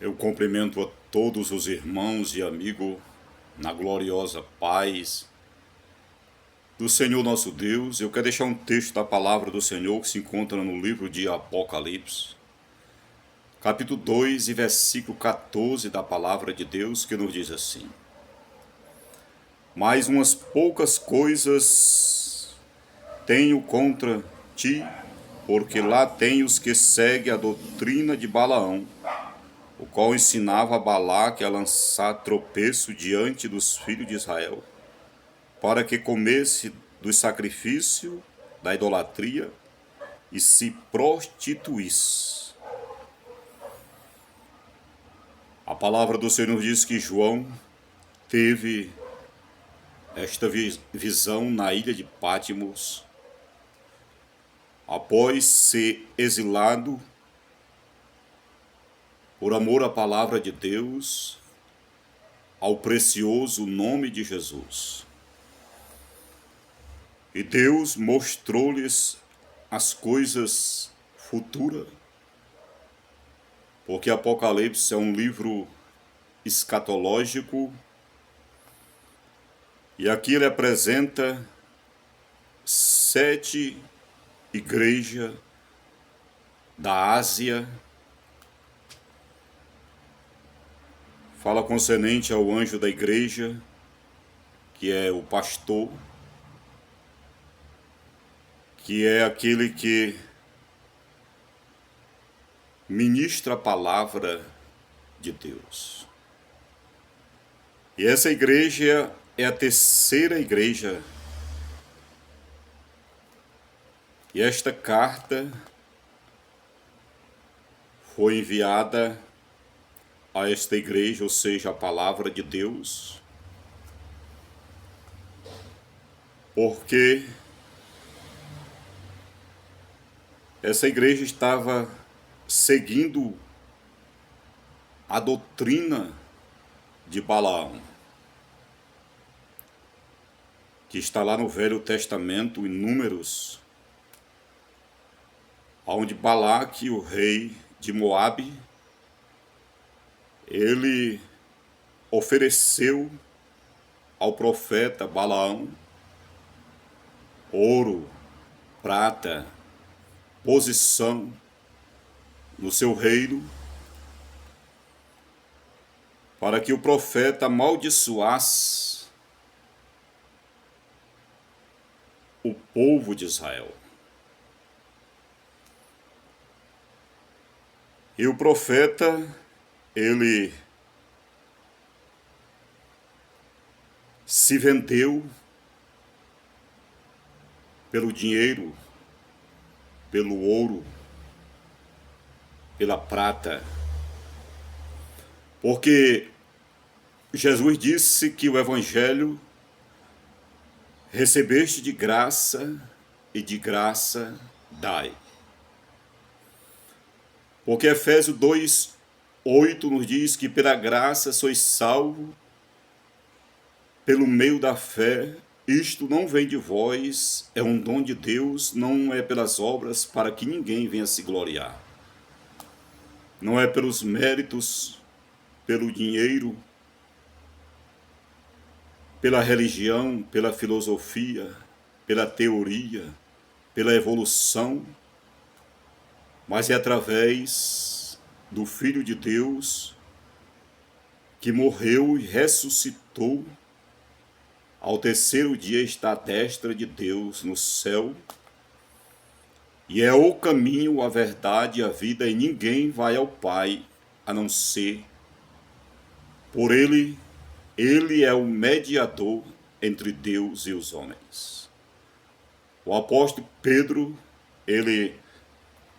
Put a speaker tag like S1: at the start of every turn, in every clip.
S1: Eu cumprimento a todos os irmãos e amigos na gloriosa paz do Senhor nosso Deus. Eu quero deixar um texto da palavra do Senhor que se encontra no livro de Apocalipse, capítulo 2 e versículo 14 da palavra de Deus, que nos diz assim: mais umas poucas coisas tenho contra ti, porque lá tem os que seguem a doutrina de Balaão, o qual ensinava a Balaque a lançar tropeço diante dos filhos de Israel, para que comesse do sacrifício da idolatria e se prostituísse. A palavra do Senhor diz que João teve esta visão na ilha de Patmos, após ser exilado por amor à palavra de Deus, ao precioso nome de Jesus. E Deus mostrou-lhes as coisas futuras, porque Apocalipse é um livro escatológico, e aqui ele apresenta 7 igrejas da Ásia. Fala concernente ao anjo da igreja, que é o pastor, que é aquele que ministra a palavra de Deus. E essa igreja é a terceira igreja. E esta carta foi enviada a esta igreja, ou seja, a palavra de Deus, porque essa igreja estava seguindo a doutrina de Balaão, que está lá no Velho Testamento, em Números, onde Balaque, o rei de Moabe, ele ofereceu ao profeta Balaão ouro, prata, posição no seu reino, para que o profeta amaldiçoasse o povo de Israel. E o profeta, ele se vendeu pelo dinheiro, pelo ouro, pela prata, porque Jesus disse que o evangelho recebeste de graça e de graça dai. Porque Efésios 2:8 nos diz que pela graça sois salvos pelo meio da fé. Isto não vem de vós, é um dom de Deus, não é pelas obras, para que ninguém venha se gloriar. Não é pelos méritos, pelo dinheiro, pela religião, pela filosofia, pela teoria, pela evolução, mas é através do Filho de Deus, que morreu e ressuscitou, ao terceiro dia está à destra de Deus no céu, e é o caminho, a verdade e a vida, e ninguém vai ao Pai a não ser por Ele. Ele é o mediador entre Deus e os homens. O apóstolo Pedro, ele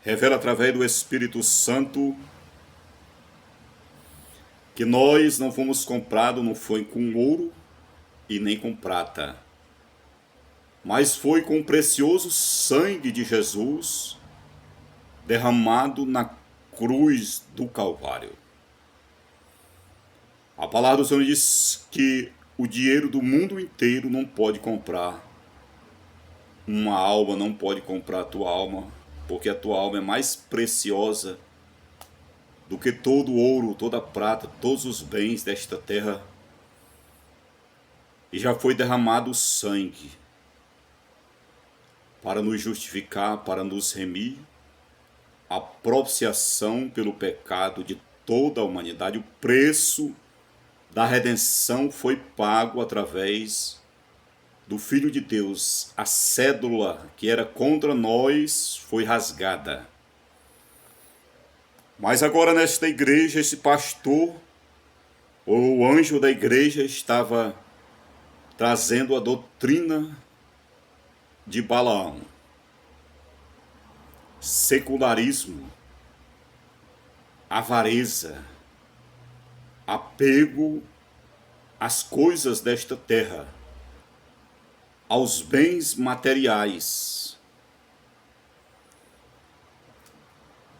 S1: revela através do Espírito Santo que nós não fomos comprados, não foi com ouro e nem com prata, mas foi com o precioso sangue de Jesus derramado na cruz do Calvário. A palavra do Senhor diz que o dinheiro do mundo inteiro não pode comprar uma alma, não pode comprar a tua alma, porque a tua alma é mais preciosa do que todo o ouro, toda a prata, todos os bens desta terra, e já foi derramado o sangue para nos justificar, para nos remir, a propiciação pelo pecado de toda a humanidade. O preço da redenção foi pago através do Filho de Deus. A cédula que era contra nós foi rasgada. Mas agora nesta igreja, esse pastor, ou o anjo da igreja, estava trazendo a doutrina de Balaão. Secularismo, avareza, apego às coisas desta terra, aos bens materiais.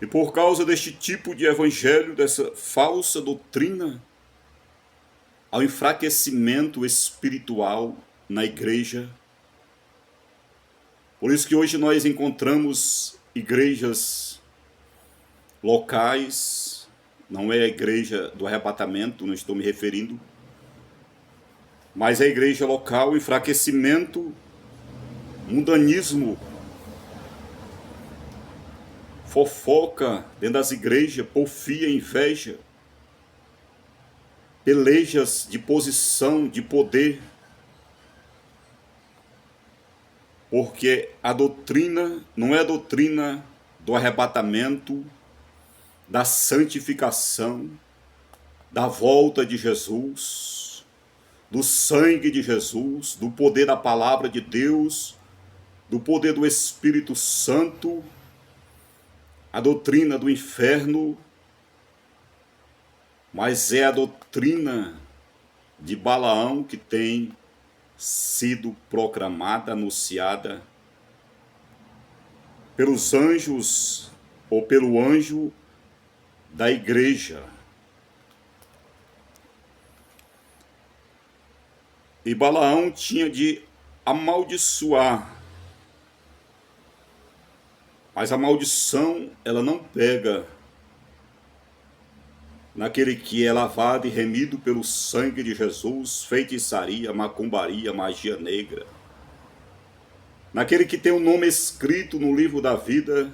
S1: E por causa deste tipo de evangelho, dessa falsa doutrina, ao enfraquecimento espiritual na igreja. Por isso que hoje nós encontramos igrejas locais, não é a igreja do arrebatamento, não estou me referindo, mas a igreja local, enfraquecimento, mundanismo, fofoca dentro das igrejas, porfia, inveja, pelejas de posição, de poder, porque a doutrina não é a doutrina do arrebatamento, da santificação, da volta de Jesus, do sangue de Jesus, do poder da palavra de Deus, do poder do Espírito Santo, a doutrina do inferno, mas é a doutrina de Balaão que tem sido proclamada, anunciada pelos anjos ou pelo anjo da igreja. E Balaão tinha de amaldiçoar, mas a maldição ela não pega naquele que é lavado e remido pelo sangue de Jesus, feitiçaria, macumbaria, magia negra. Naquele que tem o nome escrito no livro da vida,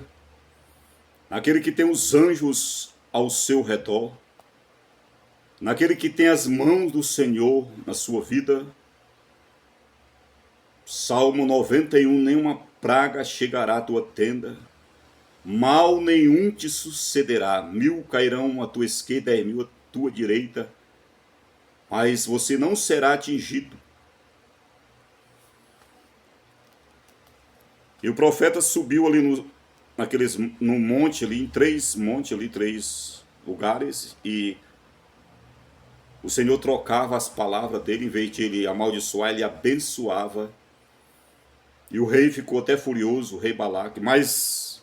S1: naquele que tem os anjos ao seu redor, naquele que tem as mãos do Senhor na sua vida. Salmo 91, nenhuma praga chegará à tua tenda, mal nenhum te sucederá, 1000 cairão à tua esquerda, 10.000 à tua direita, mas você não será atingido. E o profeta subiu ali no monte ali, em 3 montes ali, 3 lugares, e o Senhor trocava as palavras dele, em vez de ele amaldiçoar, ele abençoava. E o rei ficou até furioso, o rei Balaque, mas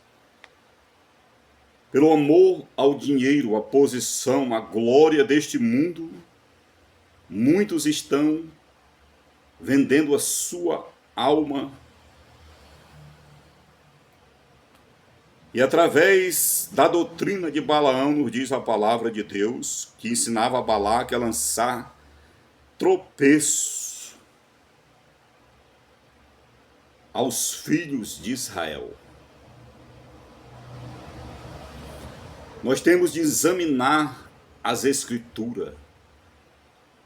S1: pelo amor ao dinheiro, à posição, à glória deste mundo, muitos estão vendendo a sua alma. E através da doutrina de Balaão, nos diz a palavra de Deus, que ensinava a Balaque a lançar tropeço aos filhos de Israel. Nós temos de examinar as Escrituras,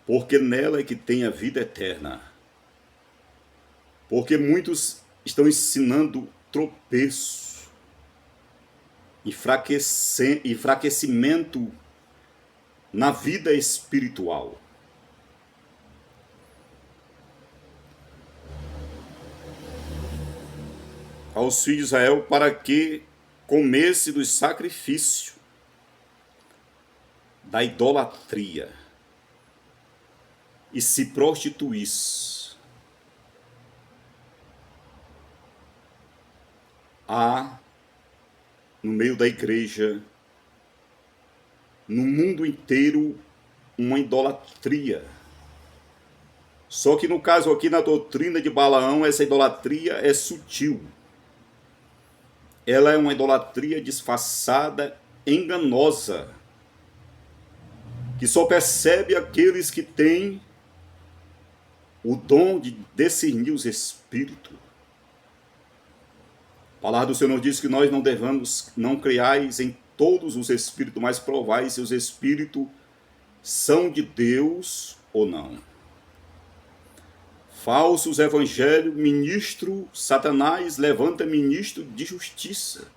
S1: porque nela é que tem a vida eterna. Porque muitos estão ensinando tropeço, enfraquecimento na vida espiritual. Aos filhos de Israel, para que comesse dos sacrifícios da idolatria e se prostituísse. Há no meio da igreja, no mundo inteiro, uma idolatria. Só que no caso aqui, na doutrina de Balaão, essa idolatria é sutil. Ela é uma idolatria disfarçada, enganosa. que só percebe aqueles que têm o dom de discernir os espíritos. A palavra do Senhor diz que nós não devemos, não criais em todos os espíritos, mas provais se os espíritos são de Deus ou não. Falsos evangelhos, ministro, Satanás levanta ministro de justiça.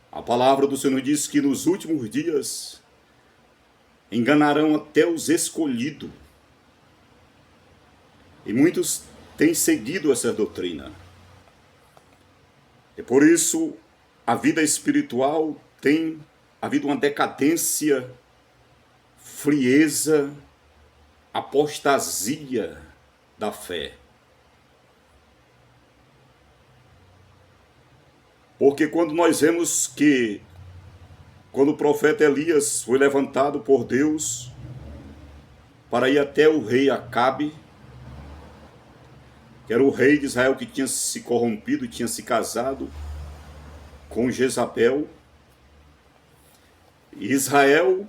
S1: A palavra do Senhor diz que nos últimos dias enganarão até os escolhidos. E muitos têm seguido essa doutrina. E por isso a vida espiritual tem havido uma decadência, frieza, apostasia da fé. Porque quando nós vemos que, quando o profeta Elias foi levantado por Deus para ir até o rei Acabe, que era o rei de Israel que tinha se corrompido, tinha se casado com Jezabel, e Israel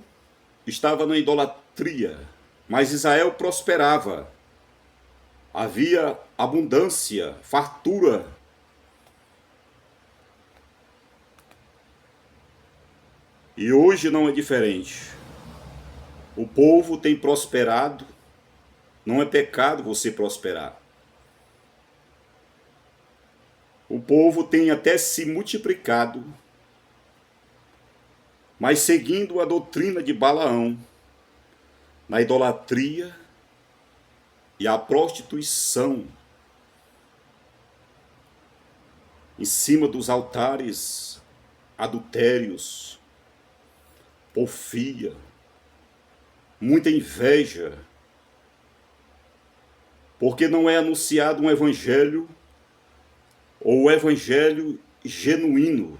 S1: estava na idolatria, mas Israel prosperava, havia abundância, fartura. E hoje não é diferente. O povo tem prosperado, não é pecado você prosperar. O povo tem até se multiplicado, mas seguindo a doutrina de Balaão, na idolatria e a prostituição, em cima dos altares, adultérios, porfia, muita inveja, porque não é anunciado um evangelho, ou o evangelho genuíno,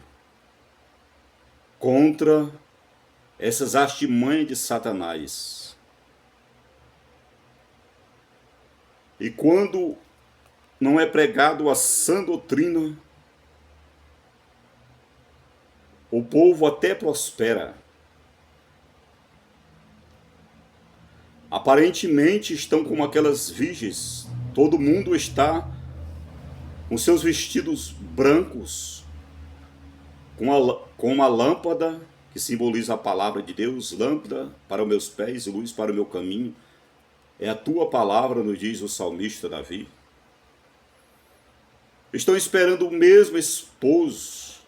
S1: contra essas artimanhas de Satanás. E quando não é pregado a sã doutrina, o povo até prospera. Aparentemente estão como aquelas virgens, todo mundo está com seus vestidos brancos, com uma lâmpada que simboliza a palavra de Deus, lâmpada para os meus pés e luz para o meu caminho. É a tua palavra, nos diz o salmista Davi. Estão esperando o mesmo esposo.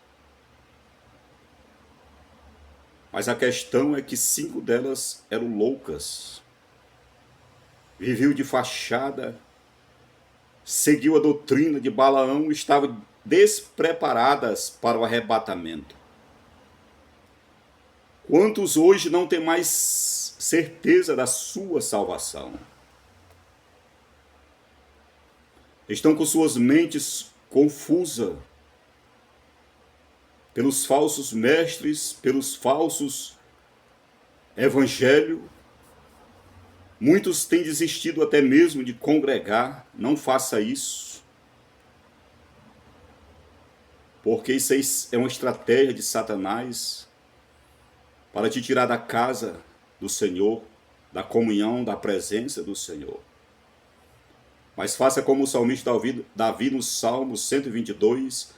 S1: Mas a questão é que 5 delas eram loucas. Viviam de fachada, seguiu a doutrina de Balaão e estavam despreparadas para o arrebatamento. Quantos hoje não têm mais certeza da sua salvação? Estão com suas mentes confusas pelos falsos mestres, pelos falsos evangelhos. Muitos têm desistido até mesmo de congregar. Não faça isso, porque isso aí é uma estratégia de Satanás para te tirar da casa do Senhor, da comunhão, da presença do Senhor. Mas faça como o salmista Davi no Salmo 122,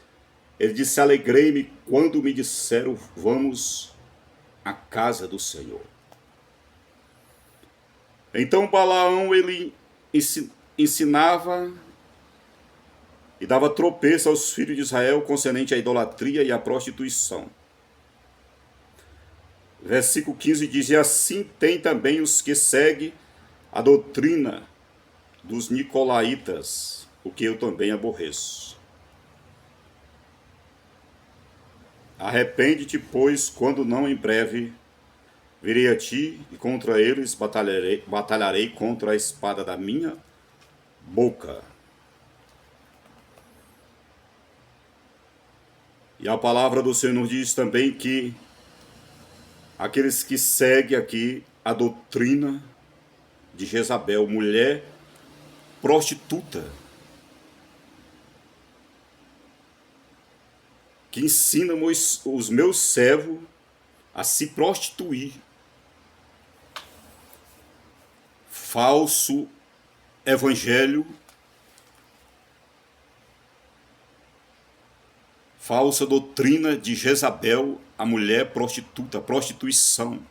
S1: ele disse: alegrei-me quando me disseram, vamos à casa do Senhor. Então Balaão, ele ensinava e dava tropeço aos filhos de Israel concernente à idolatria e à prostituição. Versículo 15 diz: e assim tem também os que seguem a doutrina dos nicolaítas, o que eu também aborreço. Arrepende-te, pois, quando não em breve virei a ti, e contra eles batalharei contra a espada da minha boca. E a palavra do Senhor diz também que aqueles que seguem aqui a doutrina de Jezabel, mulher prostituta, que ensina os meus servos a se prostituir. falso evangelho, falsa doutrina de Jezabel, a mulher prostituta, prostituição,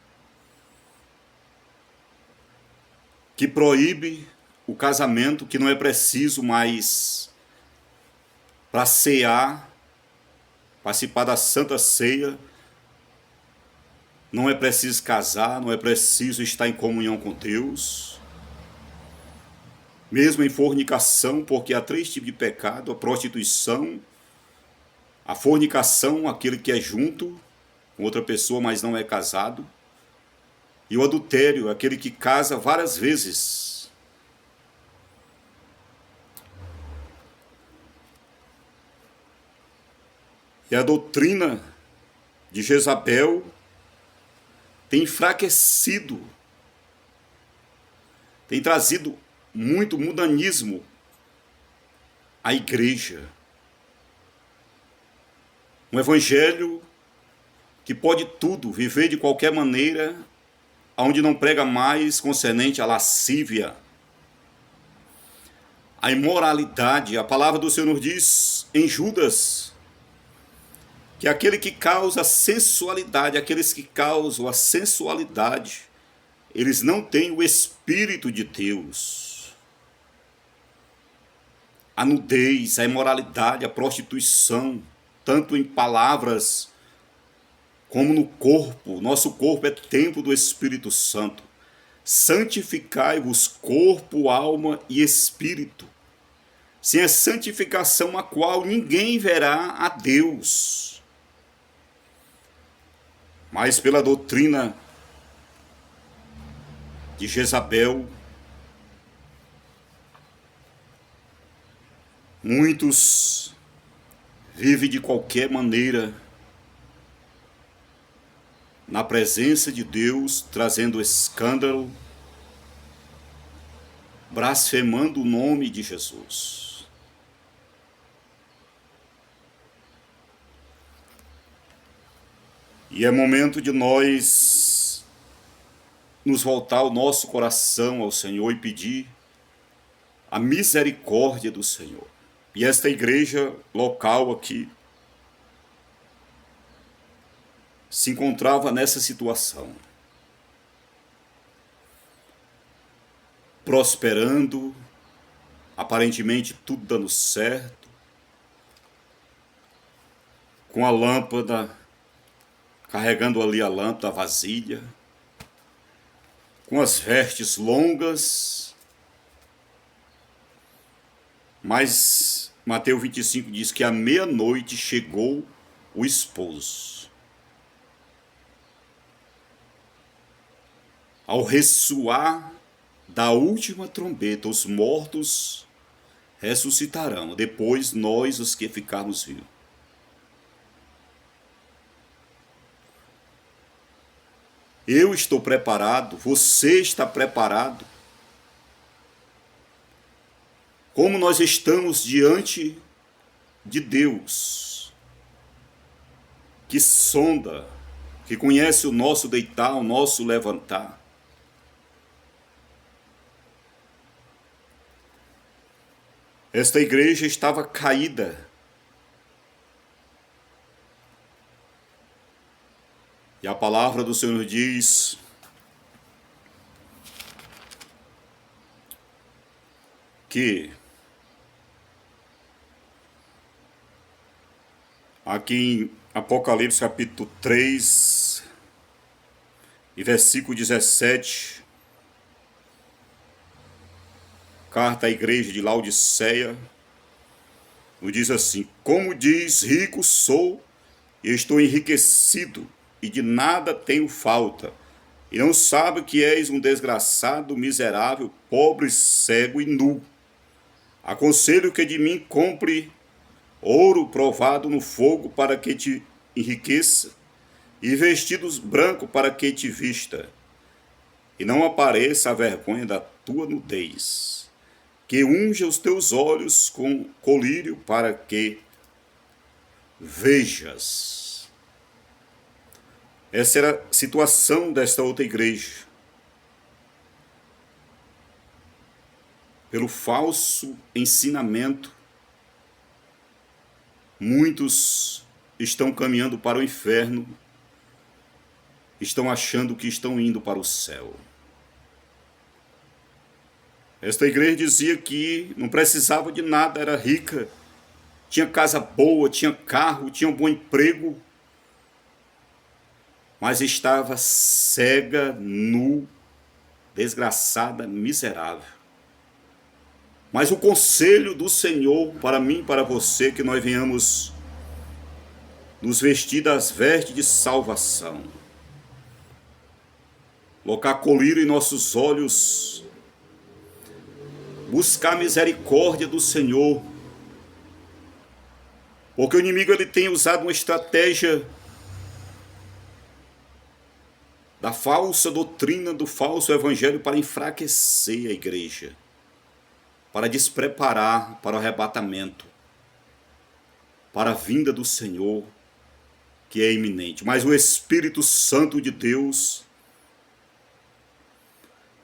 S1: que proíbe o casamento, que não é preciso mais para cear, participar da Santa Ceia, não é preciso casar, não é preciso estar em comunhão com Deus, mesmo em fornicação, porque há 3 tipos de pecado: a prostituição, a fornicação, aquele que é junto com outra pessoa, mas não é casado, e o adultério, aquele que casa várias vezes. E a doutrina de Jezabel tem enfraquecido, tem trazido muito mundanismo à igreja. Um evangelho que pode tudo, viver de qualquer maneira, onde não prega mais concernente à lascívia, à imoralidade. A palavra do Senhor diz em Judas que aquele que causa sensualidade, aqueles que causam a sensualidade, eles não têm o Espírito de Deus. A nudez, a imoralidade, a prostituição, tanto em palavras como no corpo. Nosso corpo é templo do Espírito Santo. Santificai-vos corpo, alma e espírito. Sem a santificação a qual ninguém verá a Deus. Mas pela doutrina de Jezabel, muitos vivem de qualquer maneira na presença de Deus, trazendo escândalo, blasfemando o nome de Jesus. E é momento de nós nos voltar o nosso coração ao Senhor e pedir a misericórdia do Senhor. E esta igreja local aqui se encontrava nessa situação, prosperando, aparentemente tudo dando certo, com a lâmpada, carregando ali a lâmpada, a vasilha, com as vestes longas, mas Mateus 25 diz que à meia-noite chegou o esposo. Ao ressoar da última trombeta, os mortos ressuscitarão, depois nós, os que ficarmos vivos. Eu estou preparado, você está preparado. Como nós estamos diante de Deus, que sonda, que conhece o nosso deitar, o nosso levantar. Esta igreja estava caída. E a palavra do Senhor diz que aqui em Apocalipse capítulo 3 e versículo 17, carta à igreja de Laodiceia, nos diz assim: como diz, rico sou e estou enriquecido, e de nada tenho falta, e não sabe que és um desgraçado, miserável, pobre, cego e nu. Aconselho que de mim compre ouro provado no fogo para que te enriqueça, e vestidos brancos para que te vista, e não apareça a vergonha da tua nudez. Que unja os teus olhos com colírio para que vejas. Essa era a situação desta outra igreja. pelo falso ensinamento, muitos estão caminhando para o inferno, estão achando que estão indo para o céu. Esta igreja dizia que não precisava de nada, era rica, tinha casa boa, tinha carro, tinha um bom emprego, mas estava cega, nu, desgraçada, miserável. Mas o conselho do Senhor para mim e para você, que nós venhamos nos vestir das vestes de salvação, colocar colírio em nossos olhos, buscar a misericórdia do Senhor, porque o inimigo ele tem usado uma estratégia da falsa doutrina, do falso evangelho para enfraquecer a igreja, para despreparar para o arrebatamento, para a vinda do Senhor, que é iminente. Mas o Espírito Santo de Deus,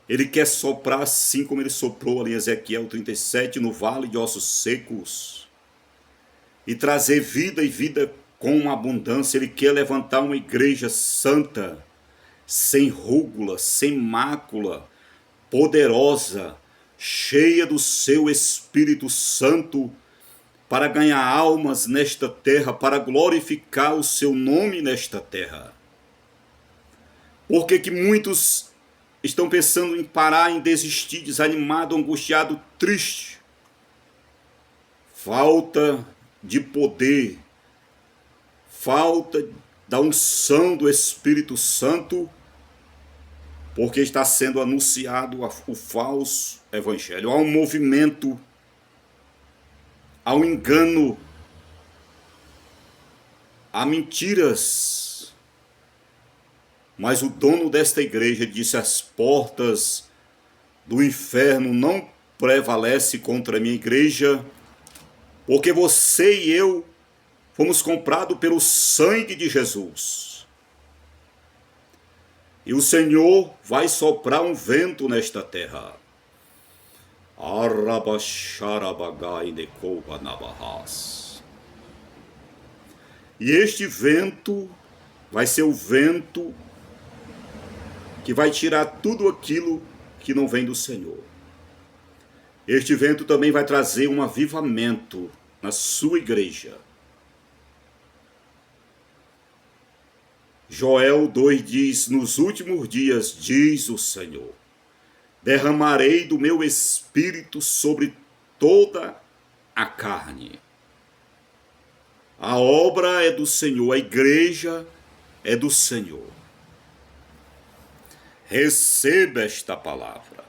S1: ele quer soprar assim como ele soprou ali em Ezequiel 37, no vale de ossos secos, e trazer vida e vida com abundância. Ele quer levantar uma igreja santa, sem rúgula, sem mácula, poderosa, cheia do seu Espírito Santo, para ganhar almas nesta terra, para glorificar o seu nome nesta terra. Por que muitos estão pensando em parar, em desistir, desanimado, angustiado, triste? Falta de poder, falta da unção do Espírito Santo, porque está sendo anunciado o falso evangelho. Há um movimento, há um engano, há mentiras. Mas o dono desta igreja disse: as portas do inferno não prevalecem contra a minha igreja, porque você e eu fomos comprados pelo sangue de Jesus. E o Senhor vai soprar um vento nesta terra. E este vento vai ser o vento que vai tirar tudo aquilo que não vem do Senhor. Este vento também vai trazer um avivamento na sua igreja. Joel 2 diz: nos últimos dias, diz o Senhor, derramarei do meu espírito sobre toda a carne. A obra é do Senhor, a igreja é do Senhor. Receba esta palavra.